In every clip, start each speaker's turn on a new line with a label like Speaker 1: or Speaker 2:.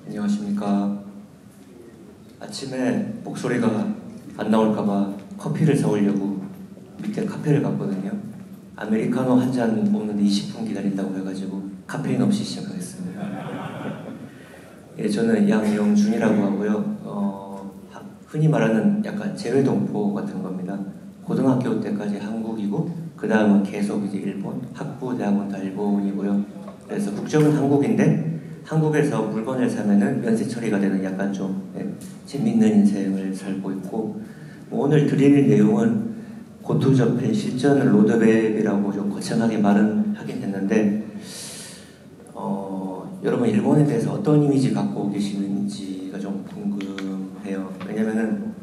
Speaker 1: 안녕하십니까. 아침에 목소리가 안 나올까봐 커피를 사오려고 밑에 카페를 갔거든요. 아메리카노 한 잔 먹는데 20분 기다린다고 해가지고 카페인 없이 시작하겠습니다. 예, 저는 양영준이라고 하고요. 흔히 말하는 약간 재외동포 같은 겁니다. 고등학교 때까지 한국이고 그 다음은 계속 이제 일본, 학부, 대학원 다 일본이고요. 그래서 국적은 한국인데 한국에서 물건을 사면은 면세 처리가 되는 약간 좀 재밌는 인생을 살고 있고, 오늘 드릴 내용은 고투접해 실전 로드맵이라고 좀 거창하게 말은 하긴 했는데, 여러분 일본에 대해서 어떤 이미지 갖고 계시는지가 좀 궁금해요. 왜냐면은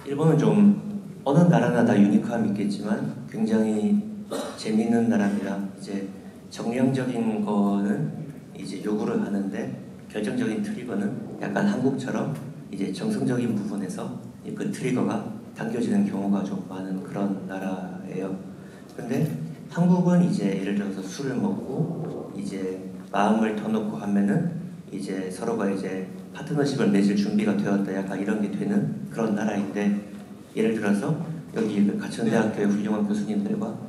Speaker 1: 일본은 좀 어느 나라나 다 유니크함이 있겠지만 굉장히 재밌는 나라입니다. 이제 정량적인 거는 이제 요구를 하는데 결정적인 트리거는 약간 한국처럼 이제 정성적인 부분에서 그 트리거가 당겨지는 경우가 좀 많은 그런 나라예요. 근데 한국은 이제 예를 들어서 술을 먹고 이제 마음을 터놓고 하면은 이제 서로가 이제 파트너십을 맺을 준비가 되었다, 약간 이런 게 되는 그런 나라인데, 예를 들어서 여기 가천대학교의 훌륭한 교수님들과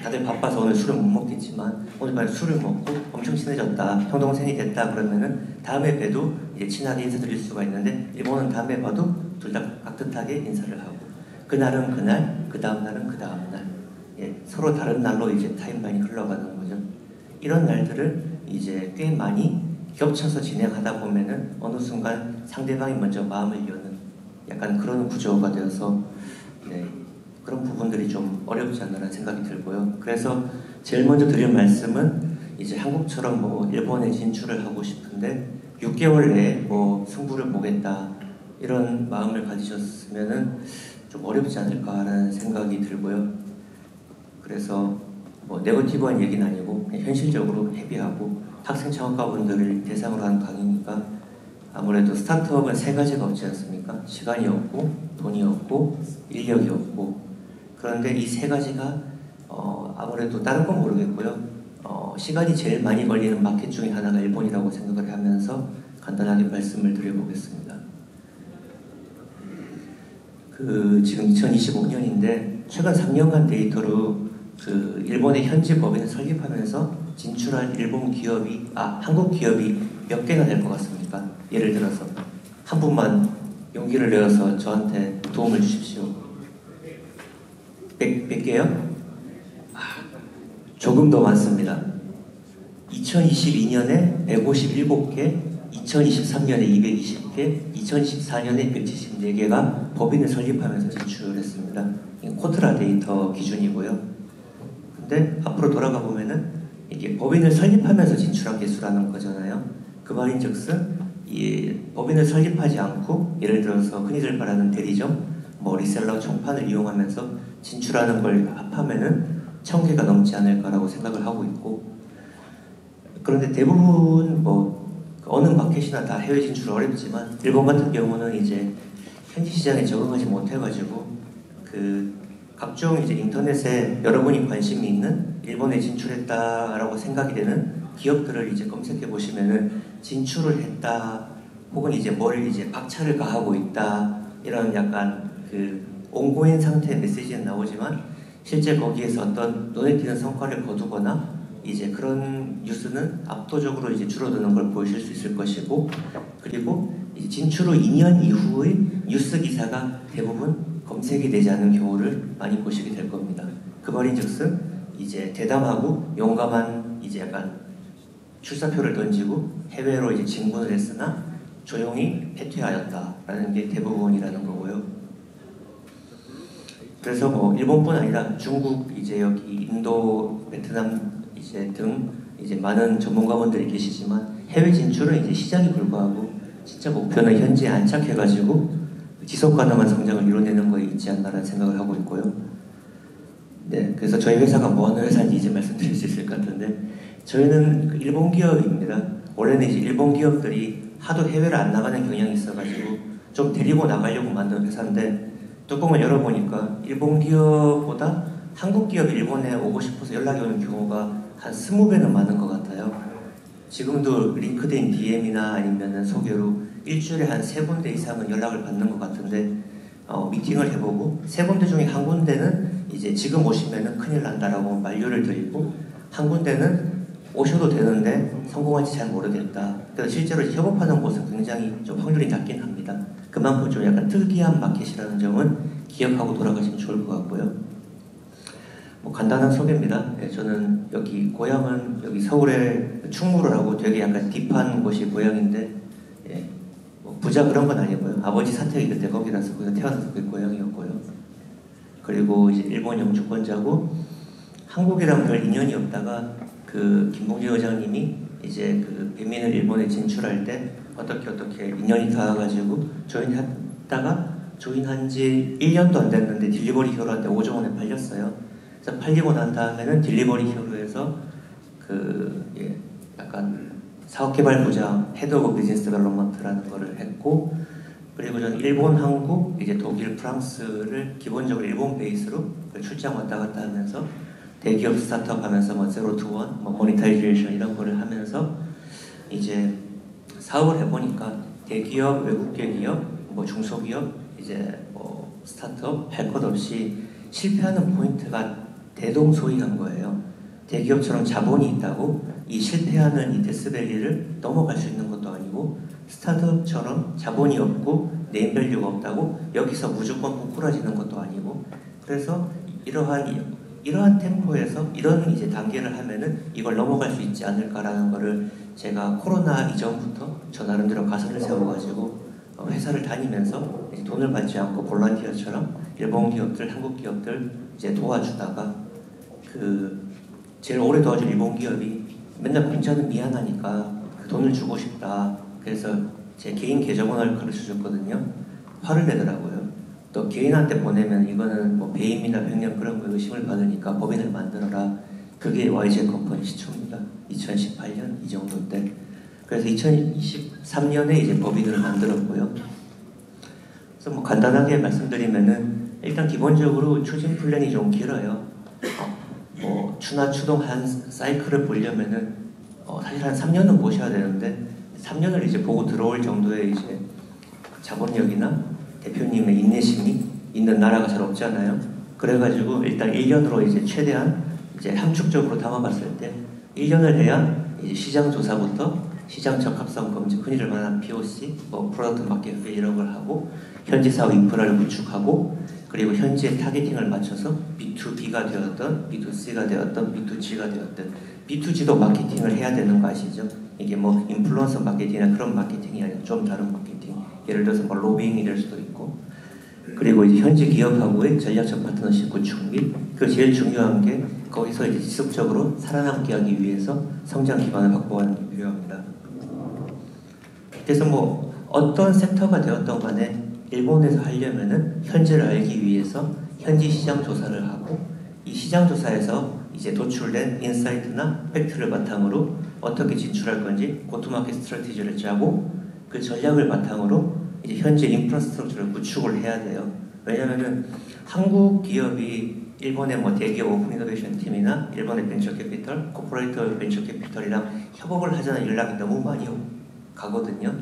Speaker 1: 다들 바빠서 오늘 술을 못 먹겠지만 오늘 밤에 술을 먹고 엄청 친해졌다, 형 동생이 됐다 그러면은 다음에 봬도 이제 친하게 인사드릴 수가 있는데, 일본은 다음에 봐도 둘 다 깍듯하게 인사를 하고 그날은 그날, 그 다음 날은 그 다음 날, 서로 다른 날로 이제 타임라인이 흘러가는 거죠. 이런 날들을 이제 꽤 많이 겹쳐서 진행하다 보면은 어느 순간 상대방이 먼저 마음을 여는 약간 그런 구조가 되어서 그런 부분들이 좀 어렵지 않나라는 생각이 들고요. 그래서 제일 먼저 드릴 말씀은 이제 한국처럼 뭐 일본에 진출을 하고 싶은데 6개월 내에 뭐 승부를 보겠다 이런 마음을 가지셨으면은 좀 어렵지 않을까라는 생각이 들고요. 그래서 뭐 네거티브한 얘기는 아니고 그냥 현실적으로 헤비하고 학생 창업가분들을 대상으로 하는 강의니까, 아무래도 스타트업은 세 가지가 없지 않습니까? 시간이 없고 돈이 없고 인력이 없고. 그런데 이 세 가지가 아무래도 다른 건 모르겠고요. 시간이 제일 많이 걸리는 마켓 중에 하나가 일본이라고 생각을 하면서 간단하게 말씀을 드려보겠습니다. 지금 2025년인데 최근 3년간 데이터로 일본의 현지 법인을 설립하면서 진출한 한국 기업이 몇 개나 될 것 같습니까? 예를 들어서 한 분만 용기를 내어서 저한테 도움을 주십시오. 100개요? 조금 더 많습니다. 2022년에 157개, 2023년에 220개, 2024년에 174개가 법인을 설립하면서 진출했습니다. 코트라 데이터 기준이고요. 근데 앞으로 돌아가 보면은 이게 법인을 설립하면서 진출한 개수라는 거잖아요. 그 말인즉슨 이 법인을 설립하지 않고 예를 들어서 흔히들 말하는 대리점, 뭐 리셀러, 총판을 이용하면서 진출하는 걸 합하면은 1000개가 넘지 않을까라고 생각을 하고 있고, 그런데 대부분 뭐 어느 마켓이나 다 해외 진출 어렵지만 일본 같은 경우는 이제 현지 시장에 적응하지 못해가지고 각종 이제 인터넷에 여러분이 관심이 있는 일본에 진출했다라고 생각이 되는 기업들을 이제 검색해 보시면은 진출을 했다 혹은 이제 뭘 이제 박차를 가하고 있다 이런 약간 온고인 상태의 메시지는 나오지만 실제 거기에서 어떤 눈에 띄는 성과를 거두거나 이제 그런 뉴스는 압도적으로 이제 줄어드는 걸 보실 수 있을 것이고, 그리고 이제 진출 후 2년 이후의 뉴스 기사가 대부분 검색이 되지 않은 경우를 많이 보시게 될 겁니다. 그 말인즉슨 이제 대담하고 용감한 이제 약간 출사표를 던지고 해외로 이제 진군을 했으나 조용히 패퇴하였다라는 게 대부분이라는 거고요. 그래서 뭐 일본뿐 아니라 중국, 이제 여기 인도, 베트남 이제 등 이제 많은 전문가분들이 계시지만 해외 진출은 이제 시장이 불과하고 진짜 목표는 현지에 안착해가지고 지속 가능한 성장을 이뤄내는 거에 있지 않나라는 생각을 하고 있고요. 그래서 저희 회사가 뭐 하는 회사인지 이제 말씀드릴 수 있을 것 같은데, 저희는 일본 기업입니다. 원래는 이제 일본 기업들이 하도 해외를 안 나가는 경향이 있어가지고 좀 데리고 나가려고 만든 회사인데, 뚜껑을 열어보니까 일본 기업보다 한국 기업이 일본에 오고 싶어서 연락이 오는 경우가 한 20배는 많은 것 같아요. 지금도 링크드인 DM이나 아니면 소개로 일주일에 한 3군데 이상은 연락을 받는 것 같은데 미팅을 해보고 3군데 중에 한 군데는 이제 지금 오시면은 큰일 난다라고 만류를 드리고 한 군데는 오셔도 되는데 성공할지 잘 모르겠다. 그래서 실제로 협업하는 곳은 굉장히 좀 확률이 낮긴 합니다. 그만큼 좀 약간 특이한 마켓이라는 점은 기억하고 돌아가시면 좋을 것 같고요. 뭐 간단한 소개입니다. 네, 저는 여기 고향은 여기 서울의 충무를 하고 되게 약간 딥한 곳이 고향인데 예, 뭐 부자 그런 건 아니고요. 아버지 사택이 그때 거기라서 거기서 태어나서 그게 고향이었고요. 그리고 이제 일본 영주권자고 한국이랑 별 인연이 없다가 그 김봉지 의장님이 이제 그 배민을 일본에 진출할 때 어떻게 인연이 닿아가지고 조인했다가 조인한 지 1년도 안 됐는데 딜리버리 히어로한테 5조 원에 팔렸어요. 그래서 팔리고 난 다음에는 딜리버리 히어로에서 약간 사업개발 부장 헤드 오브 비즈니스 데벨롭먼트라는 거를 했고 그리고 저는 일본, 한국, 이제 독일, 프랑스를 기본적으로 일본 베이스로 출장 왔다 갔다 하면서 대기업 스타트업 하면서 뭐 제로 투 원, 뭐 모니타이제이션 이런 거를 하면서 이제 사업을 해보니까 대기업, 외국계 기업, 뭐 중소기업, 이제 뭐 스타트업 할 것 없이 실패하는 포인트가 대동소이한 거예요. 대기업처럼 자본이 있다고 이 실패하는 이 데스밸리를 넘어갈 수 있는 것도 아니고 스타트업처럼 자본이 없고 네임밸류가 없다고 여기서 무조건 꼬꾸라지는 것도 아니고 그래서 이러한 템포에서 이런 이제 단계를 하면은 이걸 넘어갈 수 있지 않을까라는 거를 제가 코로나 이전부터 저 나름대로 가설을 세워가지고 회사를 다니면서 돈을 받지 않고 볼런티어처럼 일본 기업들, 한국 기업들 이제 도와주다가 그 제일 오래 도와준 일본 기업이 맨날 문자는 미안하니까 그 돈을 주고 싶다. 그래서 제 개인 계정을 가르쳐줬거든요. 화를 내더라고요. 또 개인한테 보내면 이거는 뭐 배임이나 횡령 그런 거 의심을 받으니까 법인을 만들어라. 그게 YG 컴퍼니 시초입니다. 2018년 이 정도 때. 그래서 2023년에 이제 법인을 만들었고요. 그래서 뭐 간단하게 말씀드리면은 일단 기본적으로 추진 플랜이 좀 길어요. 뭐 추나 추동 한 사이클을 보려면은 사실 한 3년은 보셔야 되는데 3년을 이제 보고 들어올 정도의 이제 자본력이나 대표님의 인내심이 있는 나라가 잘 없잖아요. 그래가지고 일단 1년으로 이제 최대한 이제 함축적으로 담아봤을 때 1년을 해야 이제 시장 조사부터 시장 적합성 검증, 흔히들 말하는 POC, 뭐 프로덕트 마켓 fit 이런 걸 하고 현지 사업 인프라를 구축하고 그리고 현지의 타겟팅을 맞춰서 B2B가 되었던 B2C가 되었던 B2G가 되었던 B2G도 마케팅을 해야 되는 거 아시죠? 이게 뭐 인플루언서 마케팅이나 그런 마케팅이 아니라 좀 다른 마케팅. 예를 들어서 뭐 로빙이 될 수도 있고 그리고 이제 현지 기업하고의 전략적 파트너십 구축 및 그 제일 중요한 게 거기서 이제 지속적으로 살아남게 하기 위해서 성장 기반을 확보하는 게 필요합니다. 그래서 뭐 어떤 섹터가 되었던 간에 일본에서 하려면은 현지를 알기 위해서 현지 시장 조사를 하고 이 시장 조사에서 이제 도출된 인사이트나 팩트를 바탕으로 어떻게 진출할 건지 고투마켓 스트래티지를 짜고 그 전략을 바탕으로 이제 현재 인프라스트럭처를 구축을 해야 돼요. 왜냐면은 한국 기업이 일본의 뭐 대기업 오픈 이노베이션 팀이나 일본의 벤처 캐피털, 코퍼레이터 벤처 캐피털이랑 협업을 하자는 연락이 너무 많이 가거든요.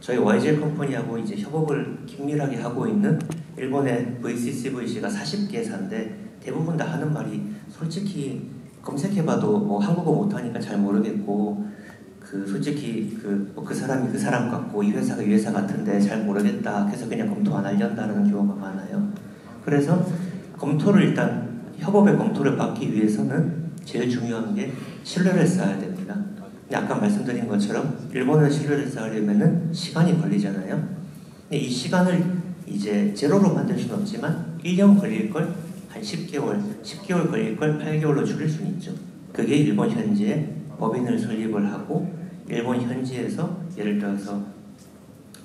Speaker 1: 저희 YG 컴퍼니하고 이제 협업을 긴밀하게 하고 있는 일본의 VCCVC가 40개사인데 대부분 다 하는 말이 솔직히 검색해봐도 뭐 한국어 못하니까 잘 모르겠고 솔직히 그 사람이 그 사람 같고 이 회사가 이 회사 같은데 잘 모르겠다 해서 그냥 검토 안 하려다는 경우가 많아요. 그래서 검토를 일단 협업의 검토를 받기 위해서는 제일 중요한 게 신뢰를 쌓아야 됩니다. 근데 아까 말씀드린 것처럼 일본은 신뢰를 쌓으려면은 시간이 걸리잖아요. 근데 이 시간을 이제 제로로 만들 수는 없지만 1년 걸릴 걸 한 10개월 걸릴 걸 8개월로 줄일 수는 있죠. 그게 일본 현지에 법인을 설립을 하고 일본 현지에서 예를 들어서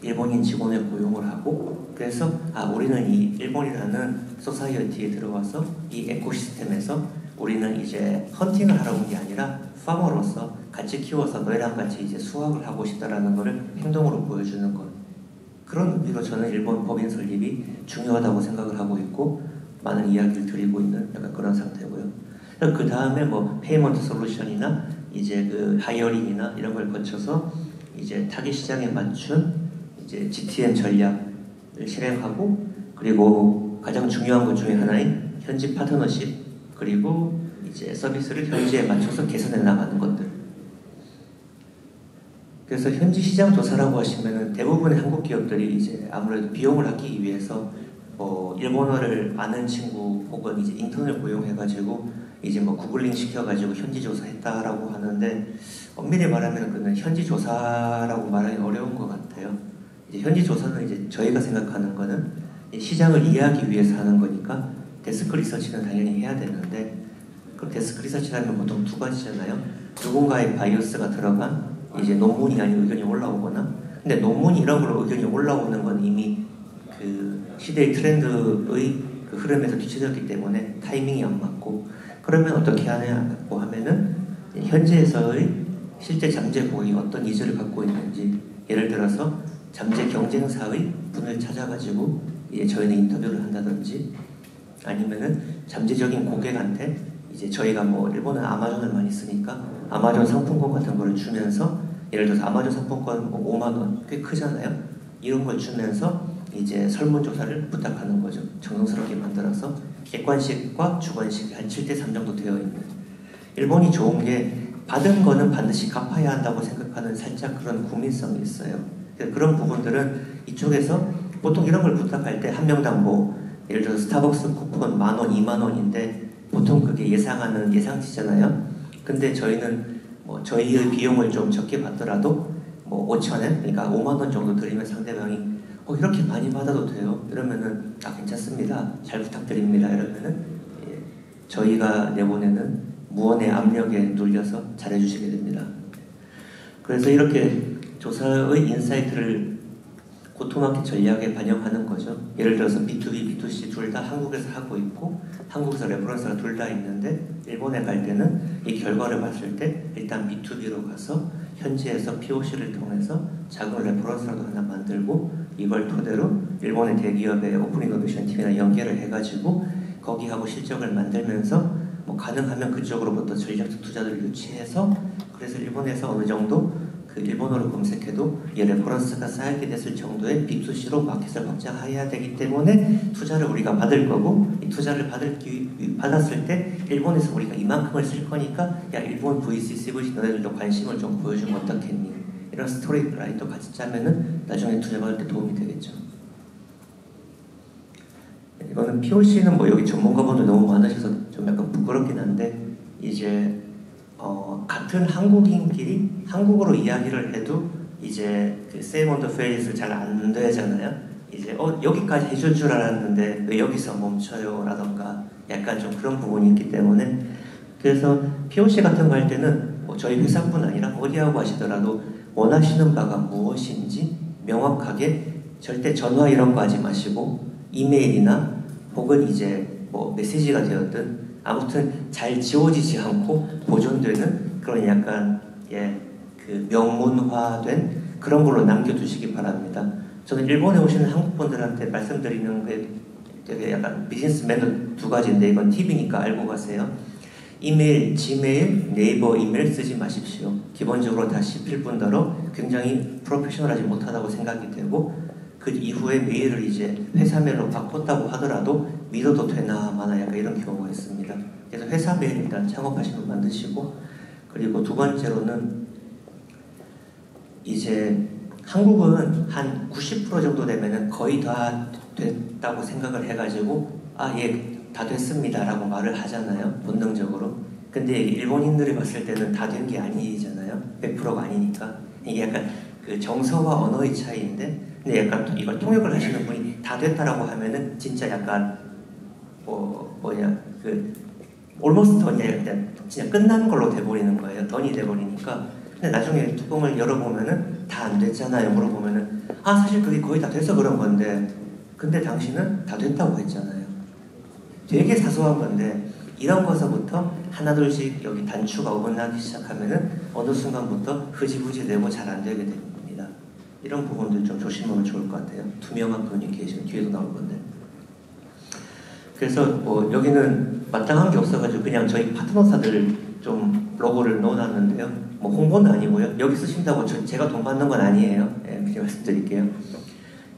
Speaker 1: 일본인 직원을 고용을 하고 그래서 우리는 이 일본이라는 소사이어티에 들어와서 이 에코시스템에서 우리는 이제 헌팅을 하러 온 게 아니라 파머로서 같이 키워서 너희랑 같이 이제 수확을 하고 싶다라는 것을 행동으로 보여주는 것. 그런 의미로 저는 일본 법인 설립이 중요하다고 생각을 하고 있고 많은 이야기를 드리고 있는 약간 그런 상태고요. 그 다음에 뭐 페이먼트 솔루션이나 이제 그 하이어링이나 이런 걸 거쳐서 이제 타깃 시장에 맞춘 이제 GTM 전략을 실행하고, 그리고 가장 중요한 것 중에 하나인 현지 파트너십, 그리고 이제 서비스를 현지에 맞춰서 개선해 나가는 것들. 그래서 현지 시장 조사라고 하시면은 대부분의 한국 기업들이 이제 아무래도 비용을 아끼기 위해서 뭐 일본어를 아는 친구 혹은 이제 인턴을 고용해가지고 이제 뭐 구글링 시켜가지고 현지 조사했다라고 하는데, 엄밀히 말하면 그는 현지 조사라고 말하기 어려운 것 같아요. 이제 현지 조사는 이제 저희가 생각하는 거는 시장을 이해하기 위해서 하는 거니까 데스크 리서치는 당연히 해야 되는데, 그 데스크 리서치라면 보통 두 가지잖아요. 누군가의 바이어스가 들어간 이제 논문이 아닌 의견이 올라오거나, 근데 논문이 이런 걸로 의견이 올라오는 건 이미 그 시대의 트렌드의 그 흐름에서 뒤쳐졌기 때문에 타이밍이 안 맞고, 그러면 어떻게 하냐고 하면은 현지에서의 실제 잠재 고객이 어떤 니즈를 갖고 있는지, 예를 들어서 잠재 경쟁사의 분을 찾아가지고 이제 저희는 인터뷰를 한다든지, 아니면은 잠재적인 고객한테 이제 저희가 뭐 일본은 아마존을 많이 쓰니까 아마존 상품권 같은 거를 주면서, 예를 들어서 아마존 상품권 뭐 5만 원 꽤 크잖아요. 이런 걸 주면서 이제 설문조사를 부탁하는 거죠. 정성스럽게 만들어서 객관식과 주관식이 한 7대3 정도 되어 있는. 일본이 좋은 게 받은 거는 반드시 갚아야 한다고 생각하는 살짝 그런 국민성이 있어요. 그런 부분들은 이쪽에서 보통 이런 걸 부탁할 때 한 명당 뭐 예를 들어서 스타벅스 쿠폰 10,000원, 20,000원인데 보통 그게 예상하는 예상치잖아요. 근데 저희는 뭐 저희의 비용을 좀 적게 받더라도 뭐 5,000원, 그러니까 5만 원 정도 드리면 상대방이 이렇게 많이 받아도 돼요? 이러면은 괜찮습니다. 잘 부탁드립니다. 이러면은 저희가 내보내는 무언의 압력에 눌려서 잘해주시게 됩니다. 그래서 이렇게 조사의 인사이트를 고토마켓 전략에 반영하는 거죠. 예를 들어서 B2B, B2C 둘 다 한국에서 하고 있고 한국에서 레퍼런스가 둘 다 있는데, 일본에 갈 때는 이 결과를 봤을 때 일단 B2B로 가서 현지에서 POC를 통해서 작은 레퍼런스라도 하나 만들고, 이걸 토대로 일본의 대기업의 오픈 이노베이션 팀이나 연계를 해가지고 거기하고 실적을 만들면서 뭐 가능하면 그쪽으로부터 전략적 투자들을 유치해서, 그래서 일본에서 어느 정도 그 일본어로 검색해도 이 레퍼런스가 쌓이게 됐을 정도의 B2C로 마켓을 확장해야 되기 때문에 투자를 우리가 받을 거고, 이 투자를 받았을 때 일본에서 우리가 이만큼을 쓸 거니까 야 일본 VC, CVC 너네들도 관심을 좀 보여주면 어떻겠니? 이런 스토리 라인도 같이 짜면은 나중에 투자받을 때 도움이 되겠죠. 이거는 POC는 뭐 여기 전문가분들 너무 많으셔서 좀 약간 부끄럽긴 한데, 이제 같은 한국인끼리 한국어로 이야기를 해도 이제 그 same on the face 잘 안 되잖아요. 이제 여기까지 해줄 줄 알았는데 왜 여기서 멈춰요? 라던가 약간 좀 그런 부분이 있기 때문에, 그래서 POC 같은 거 할 때는 뭐 저희 회사뿐 아니라 어디하고 하시더라도 원하시는 바가 무엇인지 명확하게, 절대 전화 이런 거 하지 마시고 이메일이나 혹은 이제 뭐 메시지가 되었든 아무튼 잘 지워지지 않고 보존되는 그런 약간 그 명문화된 그런 걸로 남겨두시기 바랍니다. 저는 일본에 오시는 한국 분들한테 말씀드리는 게 되게 약간 비즈니스 매너 두 가지인데, 이건 팁이니까 알고 가세요. 이메일, 지메일, 네이버 이메일 쓰지 마십시오. 기본적으로 다 씹힐 뿐더러 굉장히 프로페셔널하지 못하다고 생각이 되고, 그 이후에 메일을 이제 회사 메일로 바꿨다고 하더라도 믿어도 되나 마나 약간 이런 경우가 있습니다. 그래서 회사 메일 일단 창업하시는 분 만드시고, 그리고 두 번째로는 이제 한국은 한 90% 정도 되면은 거의 다 됐다고 생각을 해가지고 다 됐습니다 라고 말을 하잖아요, 본능적으로. 근데 일본인들이 봤을 때는 다 된 게 아니잖아요. 100%가 아니니까. 이게 약간 그 정서와 언어의 차이인데, 근데 약간 이걸 통역을 하시는 분이 다 됐다라고 하면은 진짜 약간 almost 던이 진짜 끝난 걸로 돼버리는 거예요. 던이 돼버리니까. 근데 나중에 뚜껑을 열어보면은 다 안 됐잖아요. 물어보면은 사실 그게 거의 다 돼서 그런 건데, 근데 당신은 다 됐다고 했잖아요. 되게 사소한 건데 이런 것서부터 하나둘씩 여기 단추가 어긋나기 시작하면은 어느 순간부터 흐지부지 되고 잘 안 되게 됩니다. 이런 부분들 좀 조심하면 좋을 것 같아요. 투명한 커뮤니케이션 뒤에도 나올 건데. 그래서 뭐 여기는 마땅한 게 없어가지고 그냥 저희 파트너사들 좀 로고를 넣어놨는데요. 뭐 홍보는 아니고요. 여기 쓰신다고 제가 돈 받는 건 아니에요. 예, 미리 말씀드릴게요.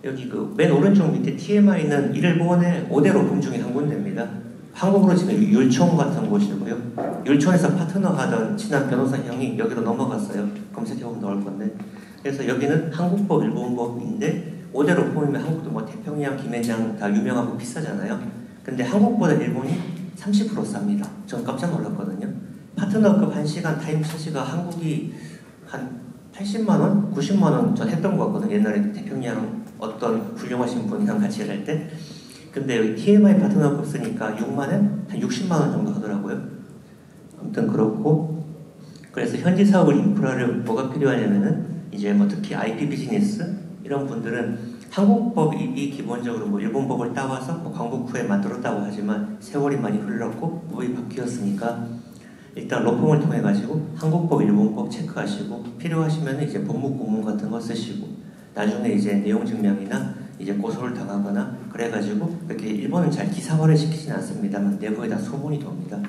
Speaker 1: 여기 그 맨 오른쪽 밑에 TMI는 일본의 5대 로펌 중에 한 군데입니다. 한국으로 치면 율촌 같은 곳이고요. 율촌에서 파트너 하던 친한 변호사 형이 여기로 넘어갔어요. 검색해보면 나올 건데. 그래서 여기는 한국법, 일본법인데 5대 로펌이면 한국도 뭐 태평양, 김해장 다 유명하고 비싸잖아요. 근데 한국보다 일본이 30% 쌉니다. 전 깜짝 놀랐거든요. 파트너급 1시간 타임 차시가 한국이 한 80만원? 90만원 전 했던 것 같거든요. 옛날에 태평양 어떤 훌륭하신 분이랑 같이 일할 때. 근데 여기 TMI 파트너급 쓰니까 6만원? 한 60만원 정도 하더라고요. 아무튼 그렇고, 그래서 현지 사업을 인프라를 뭐가 필요하냐면은 이제 뭐 특히 IP 비즈니스 이런 분들은 한국법이 기본적으로 뭐 일본법을 따와서 뭐 광복 후에 만들었다고 하지만 세월이 많이 흘렀고 법이 바뀌었으니까 일단 로펌을 통해 가지고 한국법, 일본법 체크하시고 필요하시면 이제 법무 고문 같은 거 쓰시고 나중에 이제 내용 증명이나 이제 고소를 당하거나 그래가지고 이렇게 일본은 잘 기사화를 시키지는 않습니다만 내부에다 소문이 돕니다.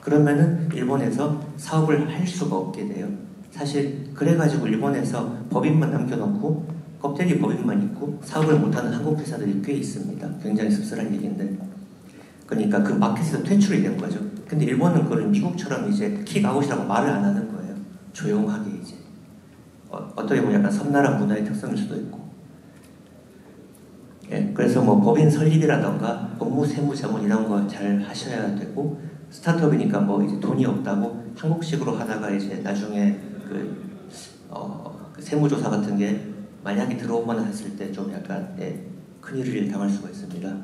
Speaker 1: 그러면은 일본에서 사업을 할 수가 없게 돼요. 사실 그래가지고 일본에서 법인만 남겨놓고 껍데기 법인만 있고 사업을 못하는 한국 회사들이 꽤 있습니다. 굉장히 씁쓸한 얘기인데. 그러니까 그 마켓에서 퇴출이 된 거죠. 근데 일본은 그걸 미국처럼 이제 킥아웃이라고 말을 안 하는 거예요. 조용하게 이제. 어떻게 보면 약간 섬나라 문화의 특성일 수도 있고. 예, 그래서 뭐 법인 설립이라던가 법무, 세무, 자문 이런 거 잘 하셔야 되고 스타트업이니까 뭐 이제 돈이 없다고 한국식으로 하다가 이제 나중에 그 세무조사 같은 게 만약에 들어오거나 했을 때 좀 약간 큰일을 당할 수가 있습니다.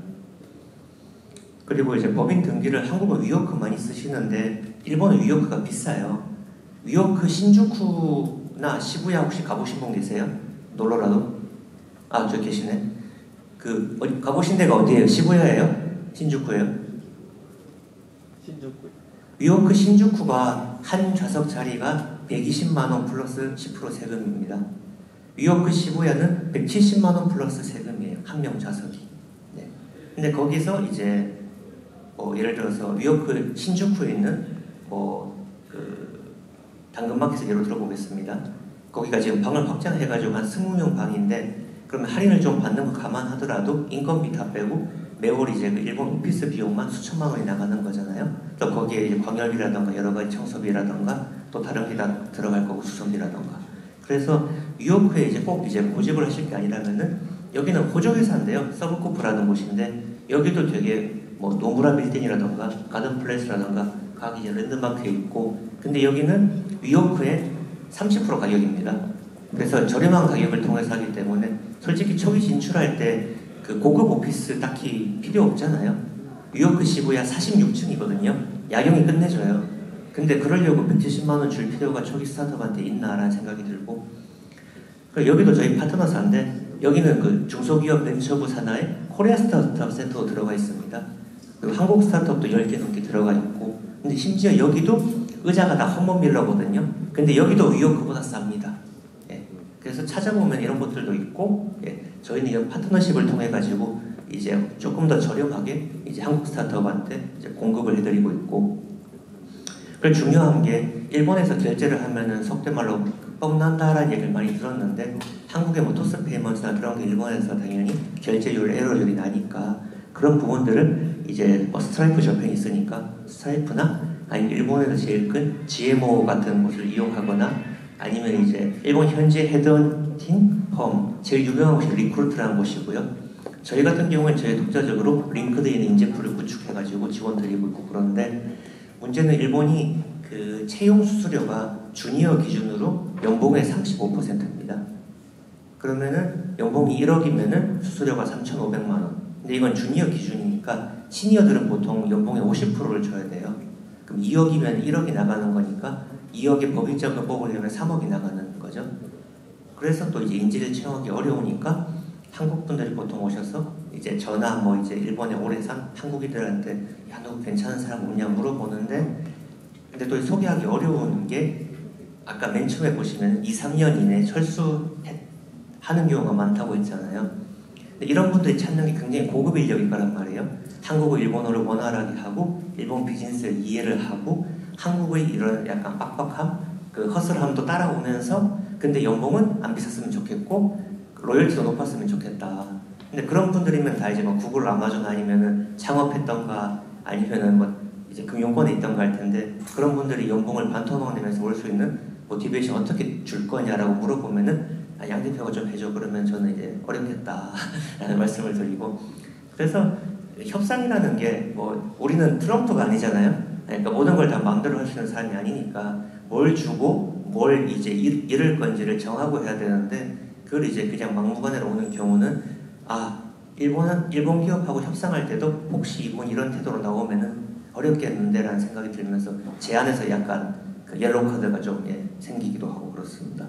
Speaker 1: 그리고 이제 법인 등기를 한국은 위워크 많이 쓰시는데 일본은 위워크가 비싸요. 위워크 신주쿠나 시부야 혹시 가보신 분 계세요? 놀러라도? 아, 저 계시네. 가보신 데가 어디예요? 시부야예요? 신주쿠예요?
Speaker 2: 신주쿠.
Speaker 1: 위워크 신주쿠가 한 좌석 자리가 120만원 플러스 10% 세금입니다. 위워크 시부야는 170만원 플러스 세금이에요. 한 명 좌석이. 네. 근데 거기서 이제 예를 들어서 위워크 신주쿠에 있는 당근마켓을 예로 들어보겠습니다. 거기가 지금 방을 확장해가지고 한 20명 방인데 그러면 할인을 좀 받는 거 감안하더라도 인건비 다 빼고 매월 이제 그 일본 오피스 비용만 수천만 원이 나가는 거잖아요. 또 거기에 이제 광열비라던가 여러 가지 청소비라던가 또 다른 게 다 들어갈 거고 수선비라던가. 그래서 위워크에 이제 꼭 이제 고집을 하실 게 아니라면은 여기는 호조회사인데요. 서브코프라는 곳인데 여기도 되게 뭐 노무라 빌딩이라던가 가든 플레이스라던가 각 이제 랜드마크에 있고 근데 여기는 위워크의 30% 가격입니다. 그래서 저렴한 가격을 통해서 하기 때문에 솔직히 초기 진출할 때 그 고급 오피스 딱히 필요 없잖아요. 위워크 시부야 46층이거든요. 야경이 끝내줘요. 근데 그러려고 170만 원 줄 필요가 초기 스타트업한테 있나라는 생각이 들고 그리고 여기도 저희 파트너사인데 여기는 그 중소기업 벤처부 산하에 코리아 스타트업 센터도 들어가 있습니다. 그리고 한국 스타트업도 10개 넘게 들어가 있고 근데 심지어 여기도 의자가 다 허먼밀러거든요. 근데 여기도 위워크보다 쌉니다. 예. 그래서 찾아보면 이런 것들도 있고 예. 저희는 이런 파트너십을 통해 가지고 이제 조금 더 저렴하게 이제 한국 스타트업한테 이제 공급을 해드리고 있고 그리고 중요한 게 일본에서 결제를 하면은 속된 말로 뻥난다라는 얘기를 많이 들었는데 한국의 뭐 토스 페이먼트나 그런 게 일본에서 당연히 결제율, 에러율이 나니까 그런 부분들을 이제 스트라이프 저편이 있으니까 스트라이프나 아니면 일본에서 제일 큰 GMO 같은 곳을 이용하거나 아니면 이제 일본 현지 헤드헌팅 펌 제일 유명한 곳이 리크루트라는 곳이고요. 저희 같은 경우는 저희 독자적으로 링크드인 인재풀을 구축해가지고 지원 드리고 있고 그런데 문제는 일본이 그 채용 수수료가 주니어 기준으로 연봉의 35%입니다. 그러면은 연봉이 1억이면은 수수료가 3,500만 원. 근데 이건 주니어 기준이니까 시니어들은 보통 연봉의 50%를 줘야 돼요. 그럼 2억이면 1억이 나가는 거니까 2억의 법인적으로 뽑으려면 3억이 나가는 거죠. 그래서 또 이제 인재를 채용하기 어려우니까 한국 분들이 보통 오셔서 이제 저나 뭐 이제 일본에 오래 산 한국인들한테 야, 너 괜찮은 사람 없냐 물어보는데 근데 또 소개하기 어려운 게 아까 맨 처음에 보시면 2, 3년 이내에 철수하는 경우가 많다고 했잖아요. 근데 이런 분들이 찾는 게 굉장히 고급 인력일 거란 말이에요. 한국어, 일본어를 원활하게 하고 일본 비즈니스를 이해를 하고 한국의 이런 약간 빡빡함, 그 허슬함도 따라오면서 근데 연봉은 안 비쌌으면 좋겠고 로열티도 높았으면 좋겠다. 근데 그런 분들이면 다 이제 뭐 구글, 아마존 아니면은 창업했던가 아니면은 뭐 이제 금융권에 있던가 할 텐데 그런 분들이 연봉을 반토막 내면서 올 수 있는 모티베이션 어떻게 줄 거냐라고 물어보면은 양 대표가 좀 해줘 그러면 저는 이제 어렵겠다라는 말씀을 드리고 그래서 협상이라는 게 뭐 우리는 트럼프가 아니잖아요. 그러니까 모든 걸 다 마음대로 할 수 있는 사람이 아니니까 뭘 주고 뭘 이제 잃을 건지를 정하고 해야 되는데 그걸 이제 그냥 막무가내로 오는 경우는 일본 기업하고 협상할 때도 혹시 이번 이런 태도로 나오면은 어렵겠는데라는 생각이 들면서 제 안에서 약간 그 옐로우 카드가 좀 생기기도 하고 그렇습니다.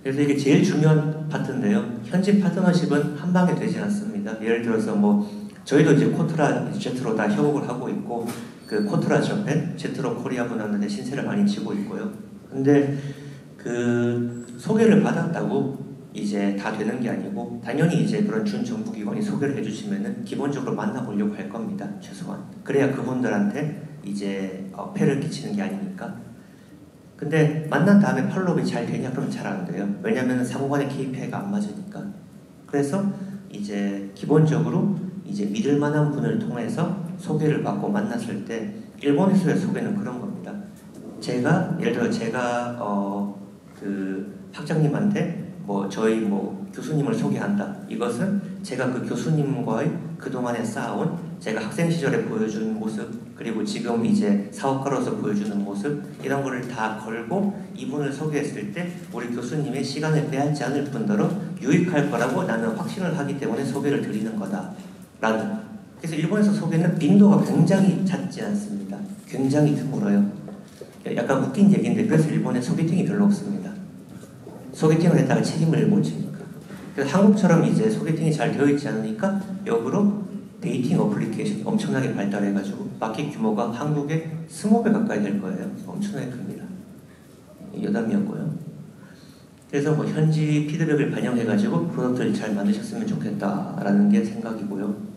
Speaker 1: 그래서 이게 제일 중요한 파트인데요. 현지 파트너십은 한 방에 되지 않습니다. 예를 들어서 뭐 저희도 이제 코트라 제트로 다 협업을 하고 있고 그 코트라 저펜 제트로 코리아 분한테 신세를 많이 지고 있고요. 근데 그 소개를 받았다고 이제 다 되는 게 아니고 당연히 이제 그런 준정부기관이 소개를 해주시면은 기본적으로 만나보려고 할 겁니다. 최소한. 그래야 그분들한테 이제 폐를 끼치는 게 아니니까. 근데 만난 다음에 팔로우업이 잘 되냐? 그러면 잘 안 돼요. 왜냐면 상호간의 KPI가 안 맞으니까. 그래서 이제 기본적으로 이제 믿을 만한 분을 통해서 소개를 받고 만났을 때 일본에서의 소개는 그런 겁니다. 예를 들어 제가 그 학장님한테 저희 교수님을 소개한다. 이것은 제가 그 교수님과의 그동안에 쌓아온 제가 학생 시절에 보여준 모습 그리고 지금 이제 사업가로서 보여주는 모습 이런 거를 다 걸고 이분을 소개했을 때 우리 교수님의 시간을 빼앗지 않을 뿐더러 유익할 거라고 나는 확신을 하기 때문에 소개를 드리는 거다. 라는. 그래서 일본에서 소개는 빈도가 굉장히 잦지 않습니다. 굉장히 드물어요. 약간 웃긴 얘기인데 그래서 일본에 소개팅이 별로 없습니다. 소개팅을 했다가 책임을 못 지니까. 그래서 한국처럼 이제 소개팅이 잘 되어 있지 않으니까 역으로 데이팅 어플리케이션 엄청나게 발달해가지고 마켓 규모가 한국의 20배 가까이 될 거예요. 엄청나게 큽니다. 여담이었고요. 그래서 현지 피드백을 반영해가지고 프로덕트를 잘 만드셨으면 좋겠다라는 게 생각이고요.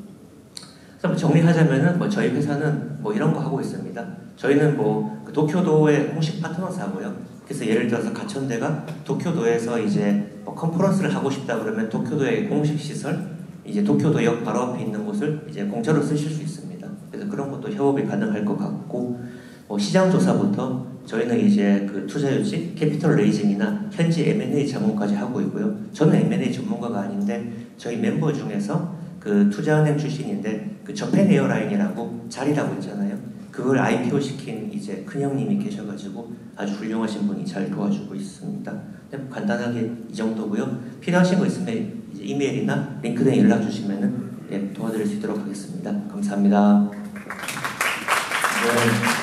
Speaker 1: 그래서 정리하자면은 저희 회사는 이런 거 하고 있습니다. 저희는 그 도쿄도의 공식 파트너사고요. 그래서 예를 들어서 가천대가 도쿄도에서 이제 컨퍼런스를 하고 싶다 그러면 도쿄도의 공식 시설, 이제 도쿄도역 바로 앞에 있는 곳을 이제 공짜로 쓰실 수 있습니다. 그래서 그런 것도 협업이 가능할 것 같고, 시장 조사부터 저희는 이제 그 투자 유치, 캐피털 레이징이나 현지 M&A 자문까지 하고 있고요. 저는 M&A 전문가가 아닌데 저희 멤버 중에서 그 투자은행 출신인데 그 저펜 에어라인이라고 자리라고 있잖아요. 그걸 IPO 시킨 이제 큰형님이 계셔가지고 아주 훌륭하신 분이 잘 도와주고 있습니다. 간단하게 이 정도고요. 필요하신 거 있으면 이제 이메일이나 링크드에 연락 주시면은 도와드릴 수 있도록 하겠습니다. 감사합니다. 네.